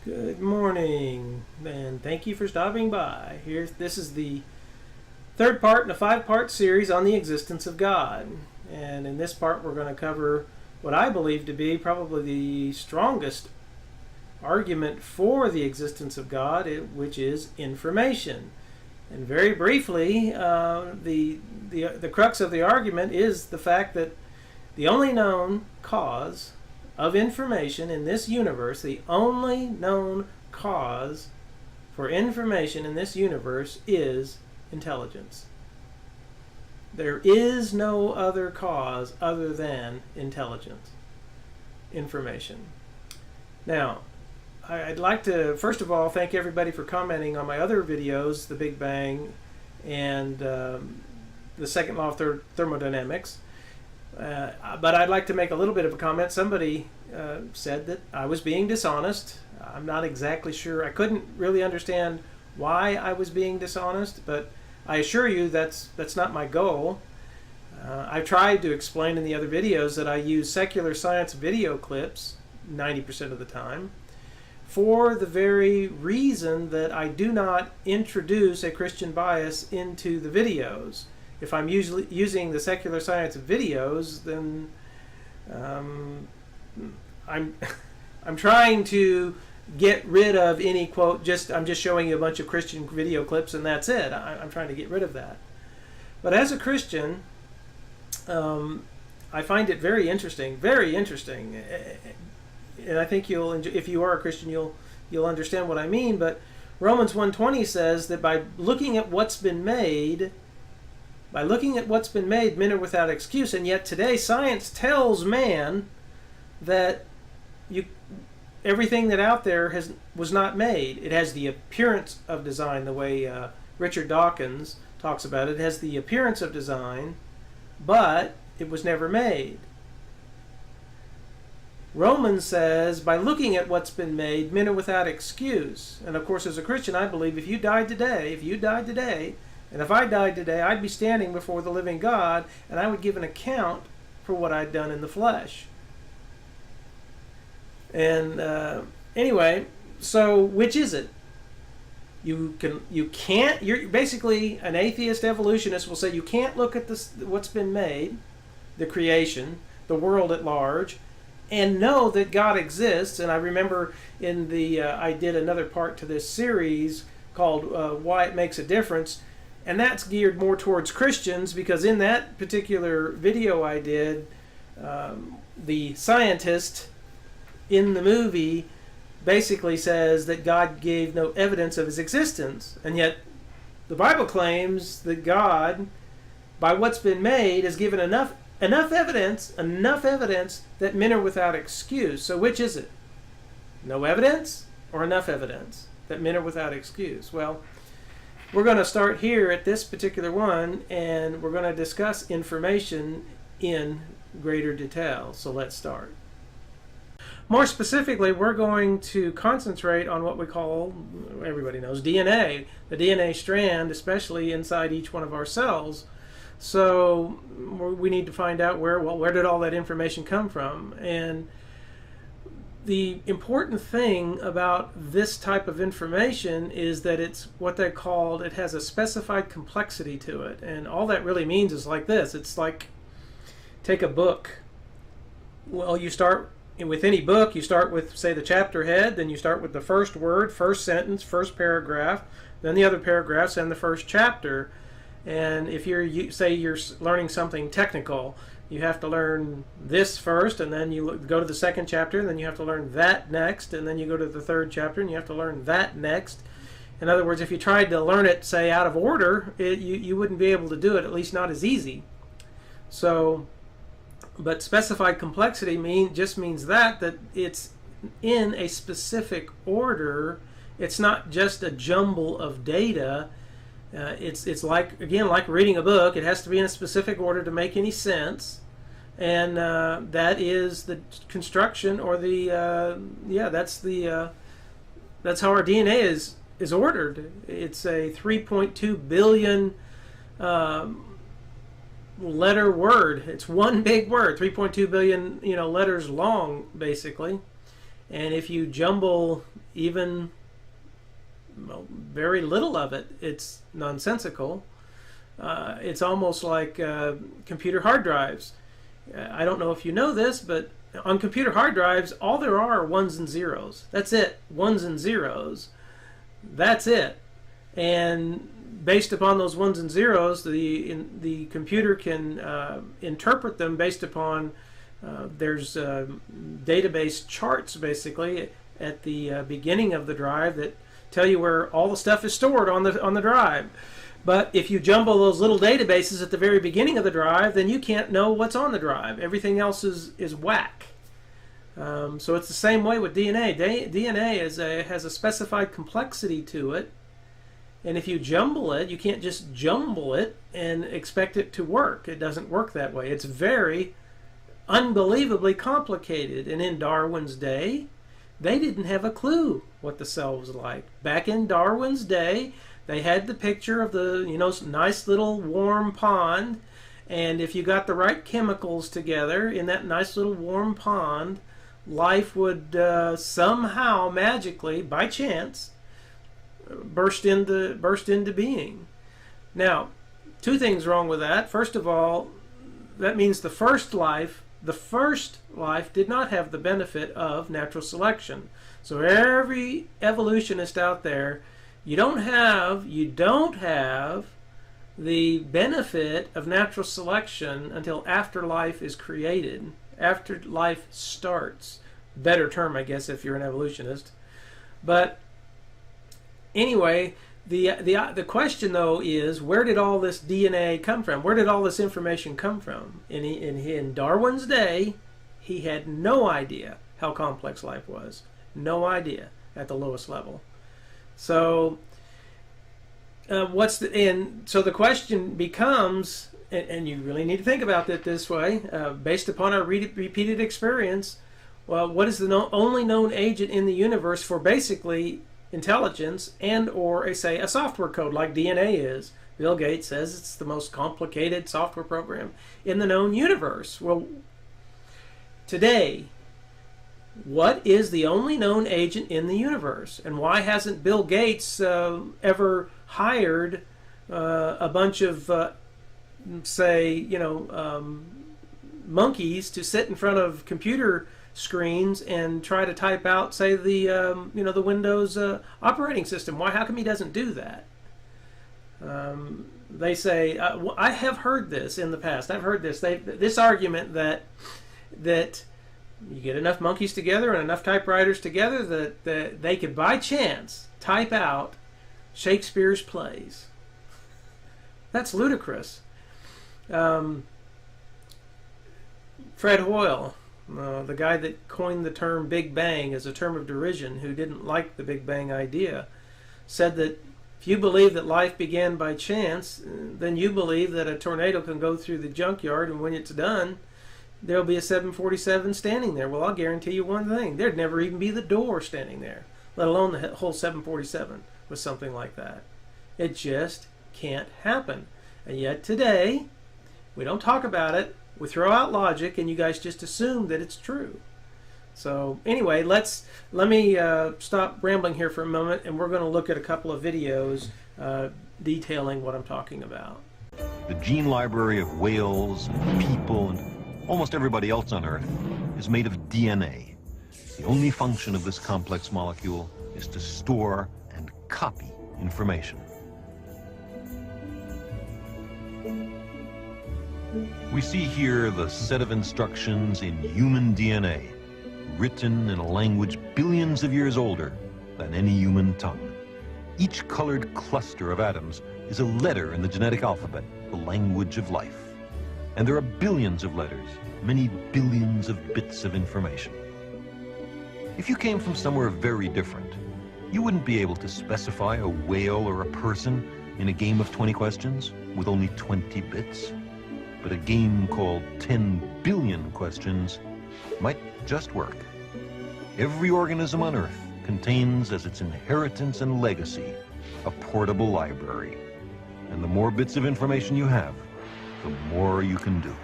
Good morning, and thank you for stopping by. This is the third part in a five-part series on the existence of God. And in this part, we're going to cover what I believe to be probably the strongest argument for the existence of God, which is information. And very briefly, the crux of the argument is the fact that the only known cause of information in this universe, the only known cause for information in this universe is intelligence. There is no other cause other than intelligence, information. Now, I'd like to first of all thank everybody for commenting on my other videos, the Big Bang and the second law of thermodynamics. But I'd like to make a little bit of a comment. Somebody said that I was being dishonest. I'm not exactly sure. I couldn't really understand why I was being dishonest, but I assure you that's not my goal. I tried to explain in the other videos that I use secular science video clips 90% of the time for the very reason that I do not introduce a Christian bias into the videos. If I'm usually using the secular science videos, then I'm trying to get rid of any quote. I'm just showing you a bunch of Christian video clips and that's it. I'm trying to get rid of that. But as a Christian, I find it very interesting, and I think if you are a Christian, you'll understand what I mean. But Romans 1:20 says that by looking at what's been made. Men are without excuse, and yet today science tells man that everything that out there was not made. It has the appearance of design, the way Richard Dawkins talks about it. It has the appearance of design, but it was never made. Romans says, by looking at what's been made, men are without excuse. And of course, as a Christian, I believe if you died today, and if I died today, I'd be standing before the living God, and I would give an account for what I'd done in the flesh. And anyway, so which is it? You're basically an atheist evolutionist will say you can't look at what's been made, the creation, the world at large, and know that God exists. And I remember I did another part to this series called Why It Makes a Difference. And that's geared more towards Christians, because in that particular video I did, the scientist in the movie basically says that God gave no evidence of his existence. And yet the Bible claims that God, by what's been made, has given enough evidence that men are without excuse. So which is it? No evidence or enough evidence that men are without excuse? Well, we're going to start here at this particular one, and we're going to discuss information in greater detail. So let's start. More specifically, we're going to concentrate on what we call, everybody knows, DNA, the DNA strand, especially inside each one of our cells. So we need to find out where did all that information come from? And the important thing about this type of information is that it's what they called, it has a specified complexity to it. And all that really means is like this. It's like, take a book. Well, you start with any book, you start with, say, the chapter head, then you start with the first word, first sentence, first paragraph, then the other paragraphs, and the first chapter. And if you're learning something technical, you have to learn this first, and then you go to the second chapter, and then you have to learn that next, and then you go to the third chapter, and you have to learn that next. In other words, if you tried to learn it, say, out of order, you wouldn't be able to do it, at least not as easy. So, but specified complexity just means that it's in a specific order. It's not just a jumble of data. It's like reading a book. It has to be in a specific order to make any sense, and that is the construction, or that's how our DNA is ordered. It's a 3.2 billion letter word. It's one big word, 3.2 billion letters long, basically. And if you jumble even well, very little of it, it's nonsensical. It's almost like computer hard drives. I don't know if you know this, but on computer hard drives, all there are ones and zeros. That's it. Ones and zeros. That's it. And based upon those ones and zeros, the computer can interpret them based upon there's database charts basically at the beginning of the drive that tell you where all the stuff is stored on the drive. But if you jumble those little databases at the very beginning of the drive, then you can't know what's on the drive. Everything else is whack. So it's the same way with DNA. DNA has a specified complexity to it. And if you jumble it, you can't just jumble it and expect it to work. It doesn't work that way. It's very unbelievably complicated. And in Darwin's day, they didn't have a clue what the cell was like. Back in Darwin's day, they had the picture of the nice little warm pond, and if you got the right chemicals together in that nice little warm pond, life would somehow magically, by chance, burst into being. Now, two things wrong with that. First of all, that means the first life did not have the benefit of natural selection. So every evolutionist out there, you don't have the benefit of natural selection until after life is created, after life starts. Better term, I guess, if you're an evolutionist. But anyway, the question though is, where did all this DNA come from? Where did all this information come from? In Darwin's day, he had no idea how complex life was. No idea at the lowest level. So so the question becomes, and you really need to think about it this way, based upon our repeated experience, well, what is the only known agent in the universe for basically intelligence and or say a software code like DNA is? Bill Gates says it's the most complicated software program in the known universe. Well, today, what is the only known agent in the universe? And why hasn't Bill Gates ever hired a bunch of, monkeys to sit in front of computer screens and try to type out, say, the Windows operating system? How come he doesn't do that? They say, I have heard this in the past. I've heard this argument that you get enough monkeys together and enough typewriters together that they could, by chance, type out Shakespeare's plays. That's ludicrous. Fred Hoyle, the guy that coined the term Big Bang as a term of derision, who didn't like the Big Bang idea, said that if you believe that life began by chance, then you believe that a tornado can go through the junkyard, and when it's done, there'll be a 747 standing there. Well, I'll guarantee you one thing. There'd never even be the door standing there, let alone the whole 747 with something like that. It just can't happen. And yet today, we don't talk about it. We throw out logic, and you guys just assume that it's true. So anyway, let me stop rambling here for a moment, and we're going to look at a couple of videos detailing what I'm talking about. The gene library of whales and people and almost everybody else on Earth is made of DNA. The only function of this complex molecule is to store and copy information. We see here the set of instructions in human DNA, written in a language billions of years older than any human tongue. Each colored cluster of atoms is a letter in the genetic alphabet, the language of life. And there are billions of letters, many billions of bits of information. If you came from somewhere very different, you wouldn't be able to specify a whale or a person in a game of 20 questions with only 20 bits. But a game called 10 billion questions might just work. Every organism on Earth contains as its inheritance and legacy a portable library. And the more bits of information you have, the more you can do.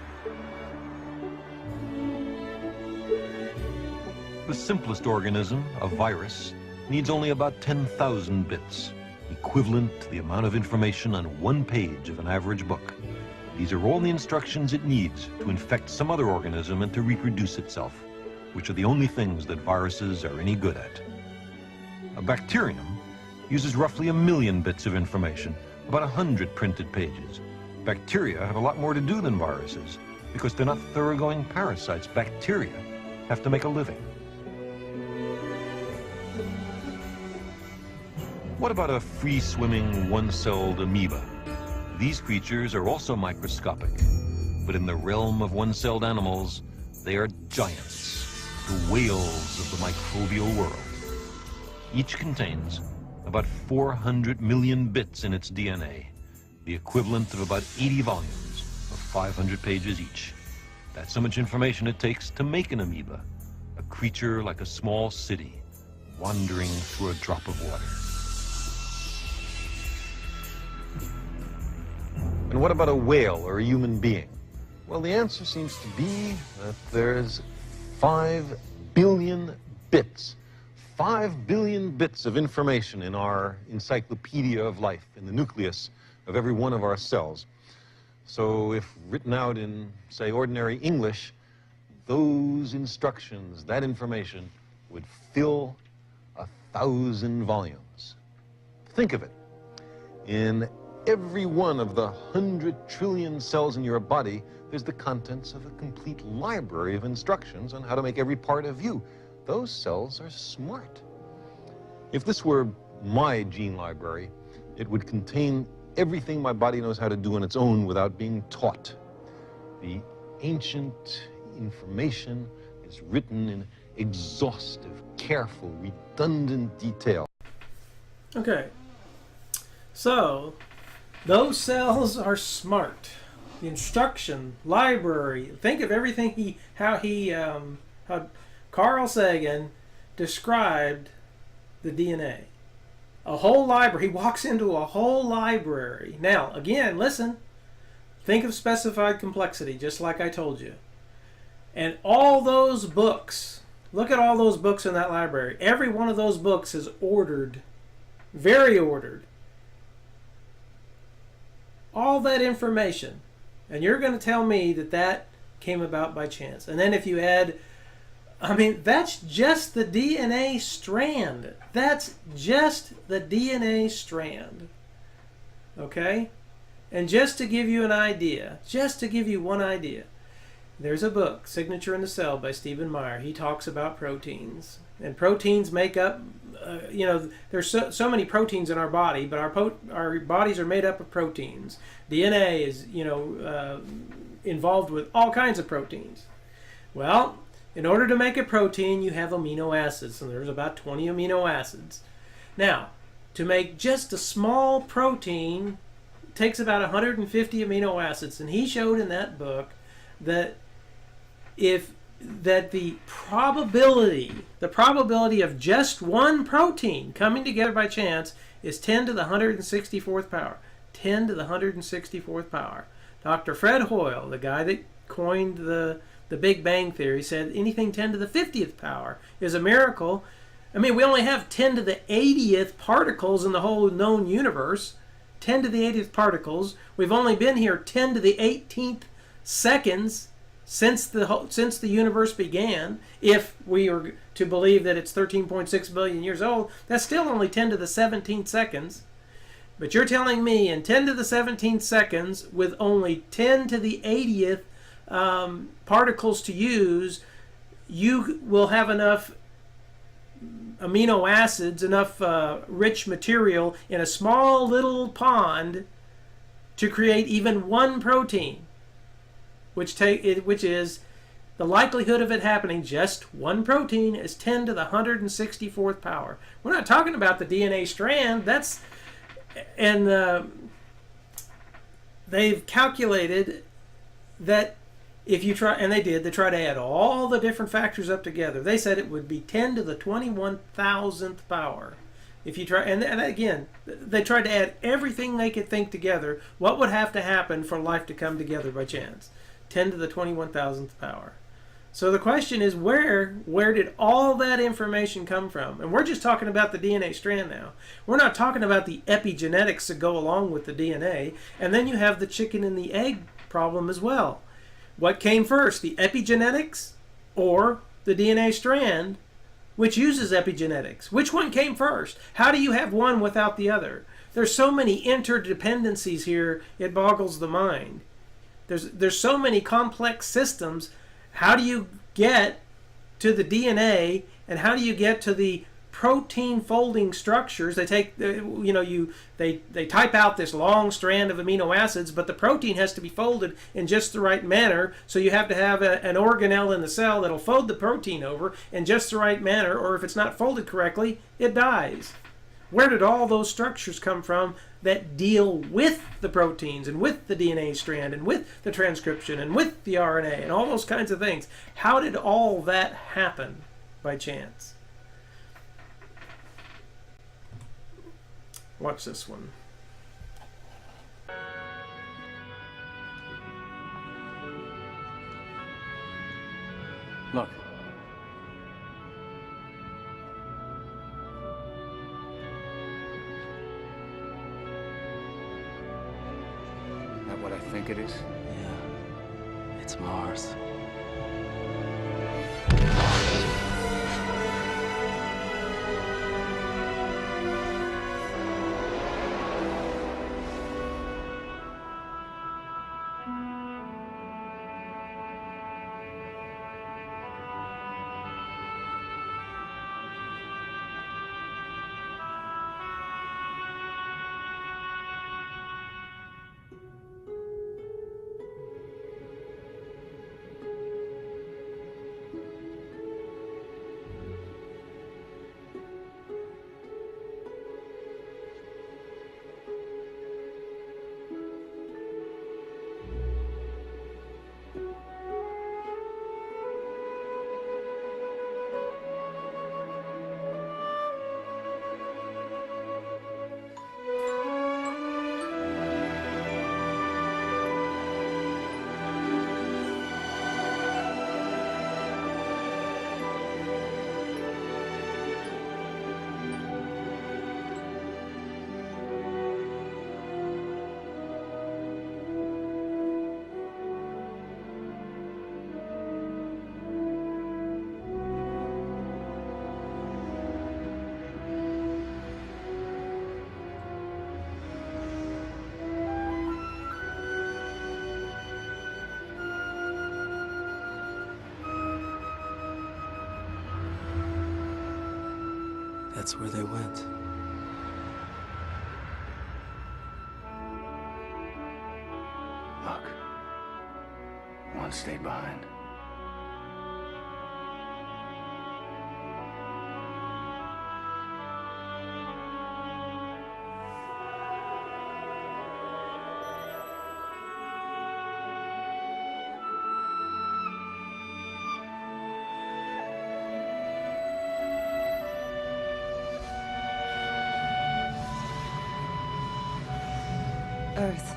The simplest organism, a virus, needs only about 10,000 bits, equivalent to the amount of information on one page of an average book. These are all the instructions it needs to infect some other organism and to reproduce itself, which are the only things that viruses are any good at. A bacterium uses roughly 1,000,000 bits of information, about 100 printed pages. Bacteria have a lot more to do than viruses because they're not thoroughgoing parasites. Bacteria have to make a living. What about a free-swimming, one-celled amoeba? These creatures are also microscopic, but in the realm of one-celled animals, they are giants, the whales of the microbial world. Each contains about 400 million bits in its DNA, the equivalent of about 80 volumes of 500 pages each. That's how much information it takes to make an amoeba, a creature like a small city, wandering through a drop of water. And what about a whale or a human being? Well, the answer seems to be that there's 5 billion bits. 5 billion bits of information in our encyclopedia of life, in the nucleus of every one of our cells. So if written out in, say, ordinary English, those instructions, that information, would fill 1,000 volumes. Think of it. In every one of the 100 trillion cells in your body, there's the contents of a complete library of instructions on how to make every part of you. Those cells are smart. If this were my gene library, it would contain everything my body knows how to do on its own without being taught. The ancient information is written in exhaustive, careful, redundant detail. Okay, so those cells are smart. The instruction library. Think of everything how Carl Sagan described the DNA. A whole library. He walks into a whole library. Now, again, listen. Think of specified complexity, just like I told you. And all those books. Look at all those books in that library. Every one of those books is ordered. Very ordered. All that information. And you're going to tell me that that came about by chance. And then if you add, that's just the DNA strand. That's just the DNA strand. Okay? And just to give you an idea, just to give you one idea, there's a book, Signature in the Cell by Stephen Meyer. He talks about proteins. And proteins make up, there's so many proteins in our body, but our bodies are made up of proteins. DNA is, involved with all kinds of proteins. Well, in order to make a protein, you have amino acids, and there's about 20 amino acids. Now, to make just a small protein, it takes about 150 amino acids, and he showed in that book that the probability of just one protein coming together by chance is 10 to the 164th power. 10 to the 164th power. Dr. Fred Hoyle, the guy that coined the Big Bang Theory, said anything 10 to the 50th power is a miracle. We only have 10 to the 80th particles in the whole known universe. 10 to the 80th particles. We've only been here 10 to the 18th seconds since the universe began. If we are to believe that it's 13.6 billion years old, that's still only 10 to the 17th seconds. But you're telling me in 10 to the 17th seconds, with only 10 to the 80th particles to use, you will have enough amino acids, enough rich material in a small little pond to create even one protein, which is the likelihood of it happening, just one protein, is 10 to the 164th power. We're not talking about the DNA strand. They've calculated that if you try, and they try to add all the different factors up together. They said it would be 10 to the 21,000th power. If you try, and again, they tried to add everything they could think together. What would have to happen for life to come together by chance? 10 to the 21,000th power. So the question is, where did all that information come from? And we're just talking about the DNA strand now. We're not talking about the epigenetics that go along with the DNA. And then you have the chicken and the egg problem as well. What came first, the epigenetics or the DNA strand, which uses epigenetics? Which one came first? How do you have one without the other? There's so many interdependencies here, it boggles the mind. There's so many complex systems. How do you get to the DNA, and how do you get to the protein folding structures? They take, they type out this long strand of amino acids, but the protein has to be folded in just the right manner. So you have to have an organelle in the cell that'll fold the protein over in just the right manner, or if it's not folded correctly, it dies. Where did all those structures come from that deal with the proteins and with the DNA strand and with the transcription and with the RNA and all those kinds of things? How did all that happen by chance? Watch this one. Look. That what I think it is? Yeah. It's Mars. That's where they went. Look. One stayed behind. Earth,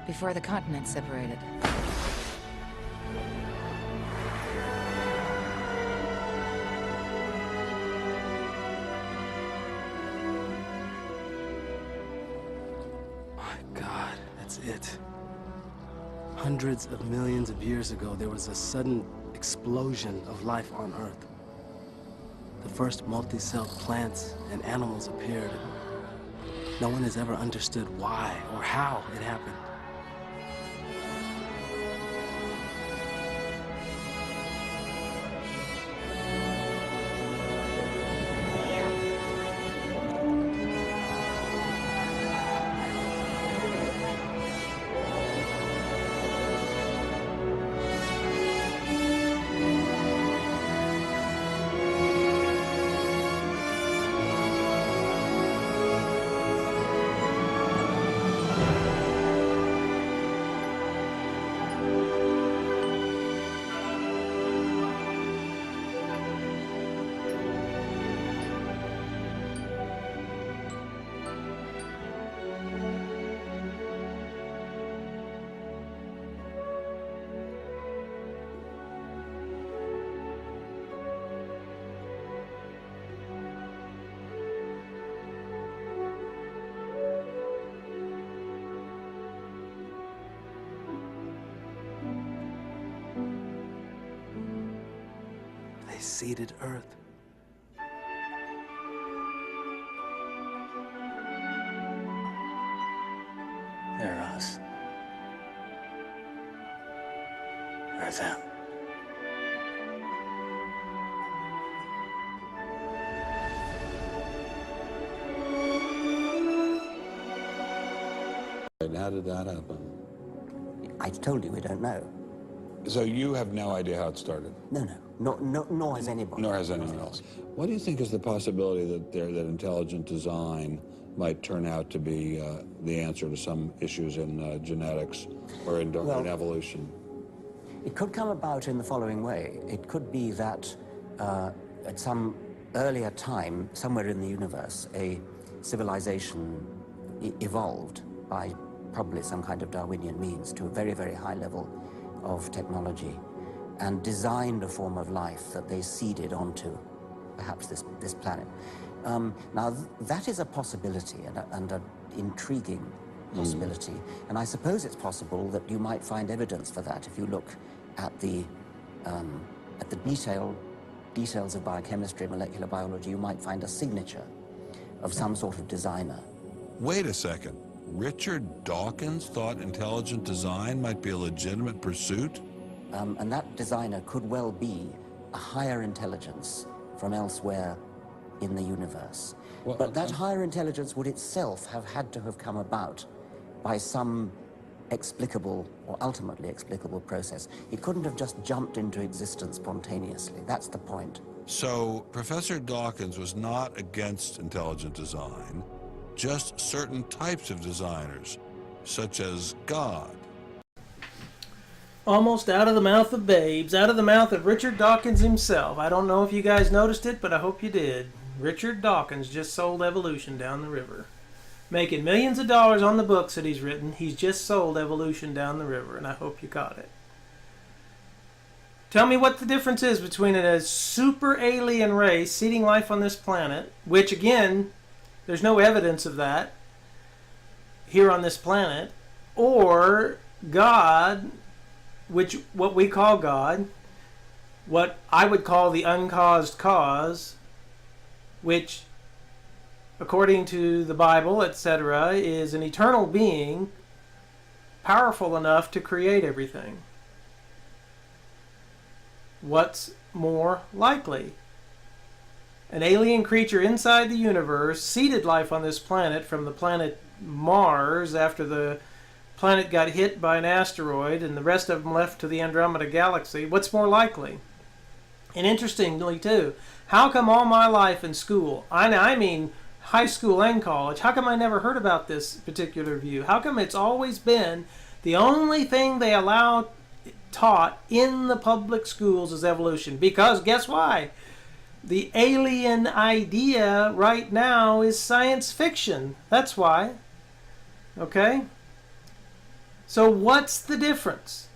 before the continents separated. My God, that's it. Hundreds of millions of years ago, there was a sudden explosion of life on Earth. The first multi-celled plants and animals appeared. No one has ever understood why or how it happened. seeded Earth. They're us. They're them. And how did that happen? I told you we don't know. So you have no idea how it started? No, nor has anybody. Nor has anyone else. What do you think is the possibility that intelligent design might turn out to be the answer to some issues in genetics or in evolution? It could come about in the following way. It could be that at some earlier time, somewhere in the universe, a civilization evolved by probably some kind of Darwinian means to a very, very high level of technology and designed a form of life that they seeded onto perhaps this planet. Now, that is a possibility and an intriguing possibility. And I suppose it's possible that you might find evidence for that if you look at the details of biochemistry, molecular biology. You might find a signature of some sort of designer. Wait a second. Richard Dawkins thought intelligent design might be a legitimate pursuit? And that designer could well be a higher intelligence from elsewhere in the universe. Well, but that higher intelligence would itself have had to have come about by some explicable or ultimately explicable process. It couldn't have just jumped into existence spontaneously. That's the point. So Professor Dawkins was not against intelligent design, just certain types of designers, such as God. Almost out of the mouth of babes, out of the mouth of Richard Dawkins himself. I don't know if you guys noticed it, but I hope you did. Richard Dawkins just sold evolution down the river. Making millions of dollars on the books that he's written. He's just sold evolution down the river, and I hope you caught it. Tell me what the difference is between a super alien race seeding life on this planet, which again, there's no evidence of that here on this planet, or God, which what we call God, what I would call the uncaused cause, which according to the Bible, etc., is an eternal being powerful enough to create everything. What's more likely? An alien creature inside the universe seeded life on this planet from the planet Mars after the planet got hit by an asteroid and the rest of them left to the Andromeda Galaxy. What's more likely? And interestingly too, how come all my life in school, I mean high school and college, how come I never heard about this particular view? How come it's always been the only thing they allow taught in the public schools is evolution? Because guess why? The alien idea right now is science fiction. That's why. Okay? So what's the difference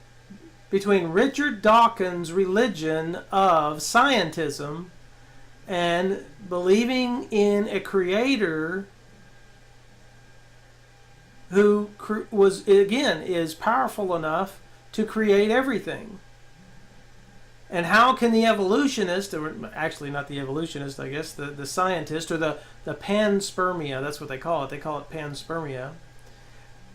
between Richard Dawkins' religion of scientism and believing in a creator who was, again, is powerful enough to create everything? And how can the evolutionist, or actually not the evolutionist, I guess, the scientist, or the panspermia, that's what they call it panspermia,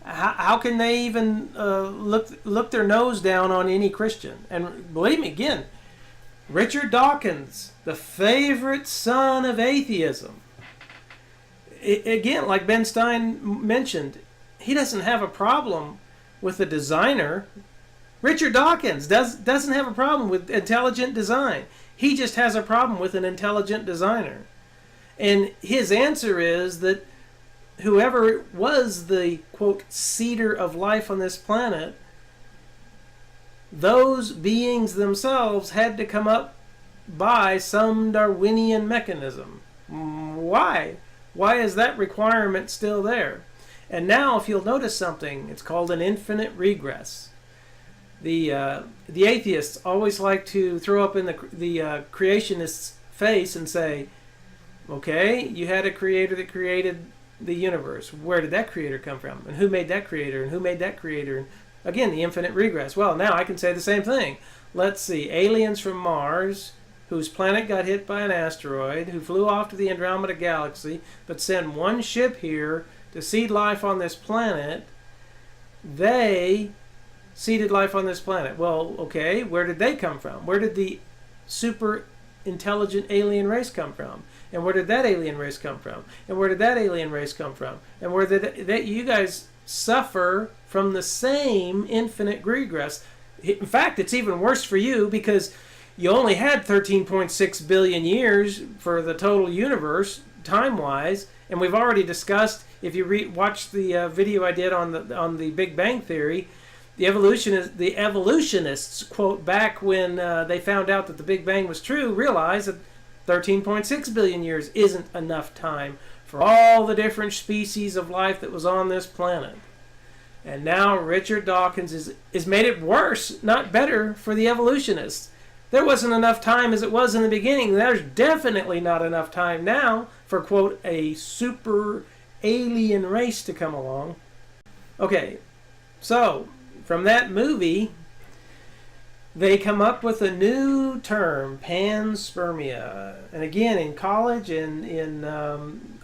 how can they even look their nose down on any Christian? And believe me, again, Richard Dawkins, the favorite son of atheism. Again, like Ben Stein mentioned, he doesn't have a problem with the designer. Richard Dawkins doesn't have a problem with intelligent design. He just has a problem with an intelligent designer. And his answer is that whoever was the, quote, seeder of life on this planet, those beings themselves had to come up by some Darwinian mechanism. Why? Why is that requirement still there? And now, if you'll notice something, it's called an infinite regress. The atheists always like to throw up in the creationist's face and say, okay, you had a creator that created the universe. Where did that creator come from? And who made that creator? And who made that creator? And again, the infinite regress. Well, now I can say the same thing. Let's see. Aliens from Mars whose planet got hit by an asteroid, who flew off to the Andromeda Galaxy, but sent one ship here to seed life on this planet, they seeded life on this planet. Well, okay, where did they come from? Where did the super intelligent alien race come from? And where did that alien race come from? And where did that alien race come from? And where did that you guys suffer from the same infinite regress? In fact, it's even worse for you because you only had 13.6 billion years for the total universe, time-wise, and we've already discussed, if you watch the video I did on the Big Bang Theory, the evolutionists, quote, back when they found out that the Big Bang was true, realized that 13.6 billion years isn't enough time for all the different species of life that was on this planet. And now Richard Dawkins is made it worse, not better, for the evolutionists. There wasn't enough time as it was in the beginning. There's definitely not enough time now for, quote, a super alien race to come along. Okay, so from that movie, they come up with a new term, panspermia. And again, in college and in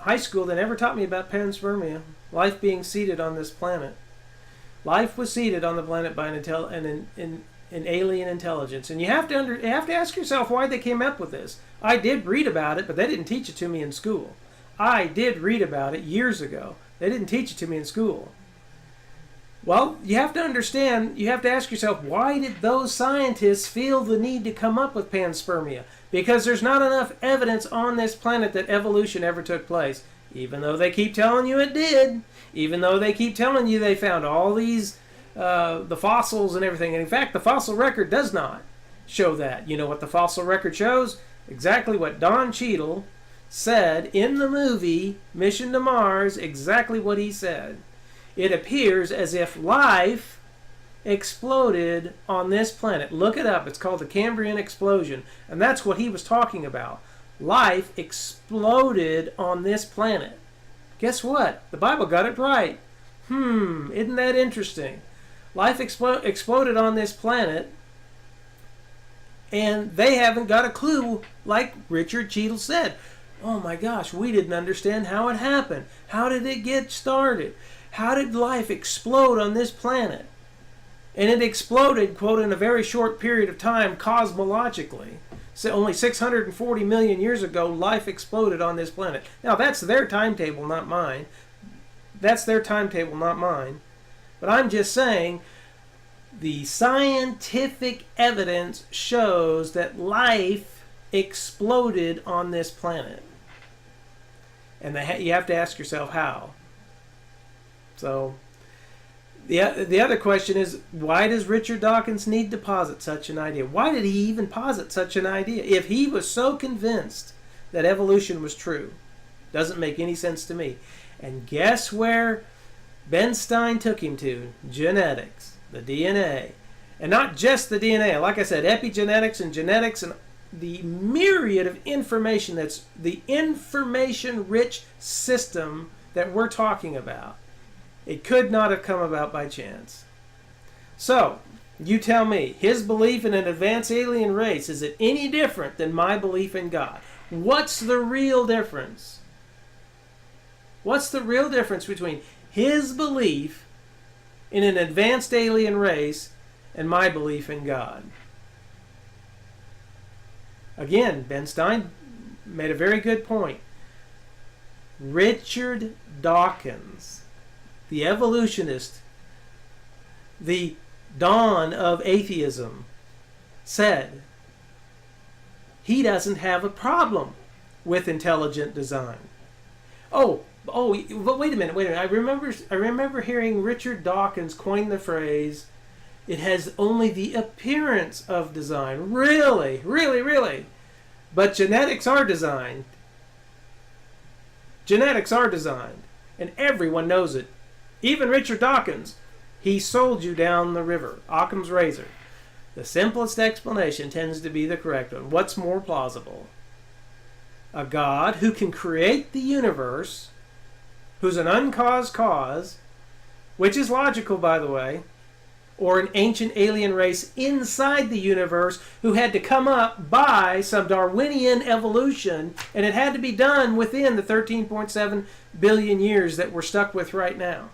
high school, they never taught me about panspermia, life being seeded on this planet. Life was seeded on the planet by an alien intelligence. And you have to ask yourself why they came up with this. I did read about it, but they didn't teach it to me in school. I did read about it years ago. They didn't teach it to me in school. Well, you have to understand, you have to ask yourself, why did those scientists feel the need to come up with panspermia? Because there's not enough evidence on this planet that evolution ever took place. Even though they keep telling you it did. Even though they keep telling you they found all these, the fossils and everything. And in fact, the fossil record does not show that. You know what the fossil record shows? Exactly what Don Cheadle said in the movie Mission to Mars, exactly what he said. It appears as if life exploded on this planet. Look it up. It's called the Cambrian explosion. And that's what he was talking about. Life exploded on this planet. Guess what? The Bible got it right. Isn't that interesting? Life exploded on this planet, and they haven't got a clue, like Richard Cheadle said. Oh my gosh, we didn't understand how it happened. How did it get started? How did life explode on this planet? And it exploded, quote, in a very short period of time cosmologically. So only 640 million years ago, life exploded on this planet. Now, that's their timetable, not mine. That's their timetable, not mine. But I'm just saying, the scientific evidence shows that life exploded on this planet. And you have to ask yourself how. So, the other question is, why does Richard Dawkins need to posit such an idea? Why did he even posit such an idea? If he was so convinced that evolution was true, doesn't make any sense to me. And guess where Ben Stein took him to? Genetics, the DNA. And not just the DNA. Like I said, epigenetics and genetics and the myriad of information that's the information-rich system that we're talking about. It could not have come about by chance. So, you tell me, his belief in an advanced alien race, is it any different than my belief in God? What's the real difference? What's the real difference between his belief in an advanced alien race and my belief in God? Again, Ben Stein made a very good point. Richard Dawkins, the evolutionist, the dawn of atheism, said he doesn't have a problem with intelligent design. But wait a minute. I remember hearing Richard Dawkins coin the phrase, it has only the appearance of design. Really? Really, really? But genetics are designed. Genetics are designed. And everyone knows it. Even Richard Dawkins, he sold you down the river. Occam's razor. The simplest explanation tends to be the correct one. What's more plausible? A God who can create the universe, who's an uncaused cause, which is logical, by the way, or an ancient alien race inside the universe who had to come up by some Darwinian evolution, and it had to be done within the 13.7 billion years that we're stuck with right now.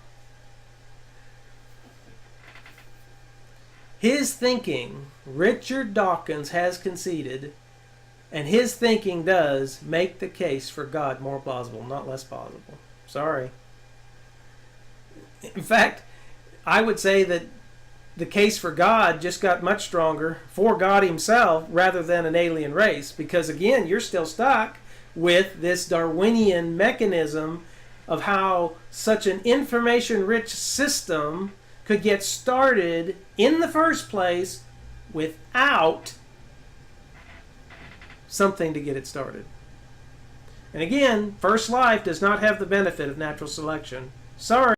His thinking, Richard Dawkins has conceded, and his thinking does make the case for God more plausible, not less plausible. Sorry. In fact, I would say that the case for God just got much stronger for God himself rather than an alien race, because again, you're still stuck with this Darwinian mechanism of how such an information-rich system could get started in the first place without something to get it started. And again, first life does not have the benefit of natural selection. Sorry.